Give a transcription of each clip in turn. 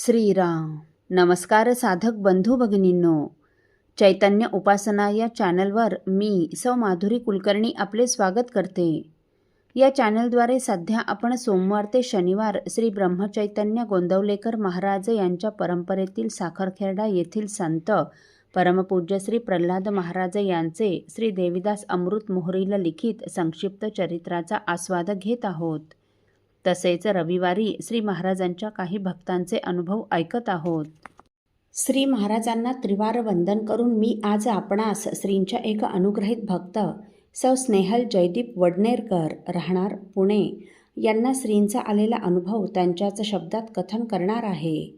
श्रीराम. नमस्कार साधक बंधू भगिनींनो. चैतन्य उपासना या चॅनलवर मी सौ माधुरी कुलकर्णी आपले स्वागत करते. या चॅनलद्वारे सध्या आपण सोमवार ते शनिवार श्री ब्रह्मचैतन्य गोंदवलेकर महाराज यांच्या परंपरेतील साखरखेर्डा येथील संत परमपूज्य श्री प्रल्हाद महाराज यांचे श्री देवीदास अमृत मोहरील लिखित संक्षिप्त चरित्राचा आस्वाद घेत आहोत. तसेच रविवारी श्री महाराजांच्या काही भक्तांचे अनुभव ऐकत आहोत. श्री महाराजांना त्रिवार वंदन करून मी आज आपणास श्रींच्या एक अनुग्रहित भक्त सौ स्नेहल जयदीप वडनेरकर राहणार पुणे यांना श्रींचा आलेला अनुभव त्यांच्याच शब्दात कथन करणार आहे.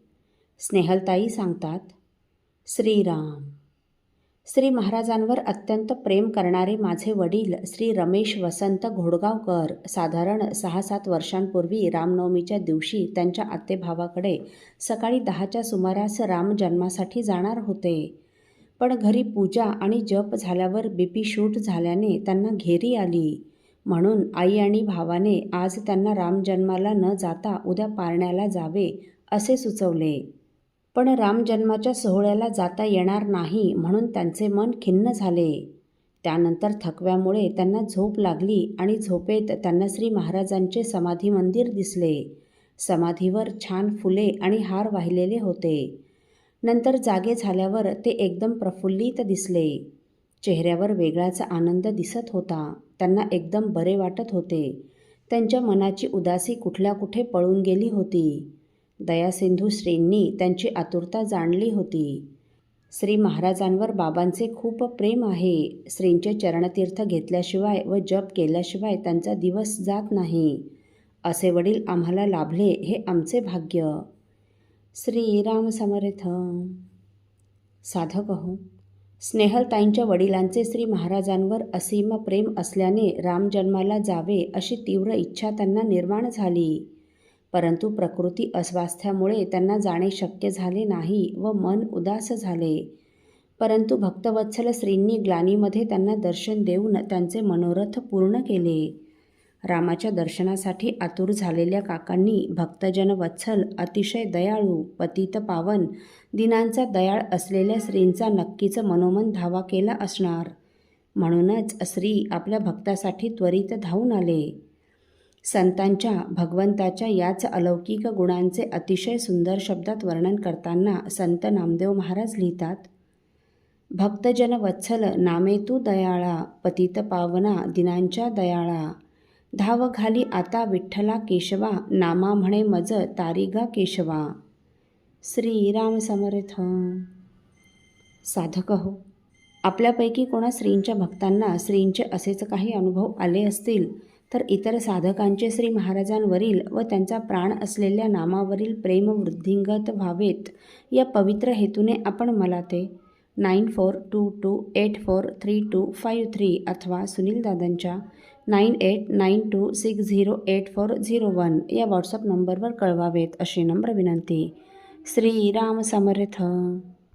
स्नेहलताई सांगतात, श्रीराम. श्री महाराजांवर अत्यंत प्रेम करणारे माझे वडील श्री रमेश वसंत घोडगावकर साधारण 6-7 वर्षांपूर्वी रामनवमीच्या दिवशी त्यांच्या आतेभावाकडे सकाळी 10च्या सुमारास राम जन्मासाठी जाणार होते. पण घरी पूजा आणि जप झाल्यावर BP शूट झाल्याने त्यांना घेरी आली. म्हणून आई आणि भावाने आज त्यांना राम जन्माला न जाता उद्या पारण्याला जावे असे सुचवले. पण राम जन्माच्या सोहळ्याला जाता येणार नाही म्हणून त्यांचे मन खिन्न झाले. त्यानंतर थकव्यामुळे त्यांना झोप लागली आणि झोपेत त्यांना श्री महाराजांचे समाधी मंदिर दिसले. समाधीवर छान फुले आणि हार वाहिलेले होते. नंतर जागे झाल्यावर ते एकदम प्रफुल्लित दिसले. चेहऱ्यावर वेगळाच आनंद दिसत होता. त्यांना एकदम बरे वाटत होते. त्यांच्या मनाची उदासी कुठल्या कुठे पळून गेली होती. दयासिंधू श्रींनी त्यांची आतुरता जाणली होती. श्री महाराजांवर बाबांचे खूप प्रेम आहे. श्रींचे चरणतीर्थ घेतल्याशिवाय व जप केल्याशिवाय त्यांचा दिवस जात नाही. असे वडील आम्हाला लाभले हे आमचे भाग्य. श्रीराम समर्थ. साधक हो, स्नेहलताईंच्या वडिलांचे श्री महाराजांवर असीम प्रेम असल्याने राम जन्माला जावे अशी तीव्र इच्छा त्यांना निर्माण झाली. परंतु प्रकृती अस्वास्थ्यामुळे त्यांना जाणे शक्य झाले नाही व मन उदास झाले. परंतु भक्तवत्सल श्रींनी ग्लानीमध्ये त्यांना दर्शन देऊन त्यांचे मनोरथ पूर्ण केले. रामाच्या दर्शनासाठी आतुर झालेल्या काकांनी भक्तजन वत्सल, अतिशय दयाळू, पतित पावन, दिनांचा दयाळ असलेल्या श्रींचा नक्कीच मनोमन धावा केला असणार. म्हणूनच श्री आपल्या भक्तासाठी त्वरित धावून आले. संतांच्या, भगवंताच्या याच अलौकिक गुणांचे अतिशय सुंदर शब्दात वर्णन करताना संत नामदेव महाराज लिहितात, भक्तजन वत्सल नामे तू दयाळा, पतित पावना दिनांच्या दयाळा, धाव घाली आता विठ्ठला केशवा, नामा म्हणे मज तारिगा केशवा. श्रीराम समर्थ. साधक हो, आपल्यापैकी कोणा श्रींच्या भक्तांना श्रींचे असेच काही अनुभव आले असतील तर इतर साधकांचे श्री महाराजांवरील व त्यांचा प्राण असलेल्या नामावरील प्रेम वृद्धिंगत व्हावेत या पवित्र हेतूने आपण मला ते 9422843253 अथवा सुनील दादांच्या 9892608401 या व्हॉट्सअप नंबरवर कळवावेत अशी नम्र विनंती. श्रीराम समर्थ.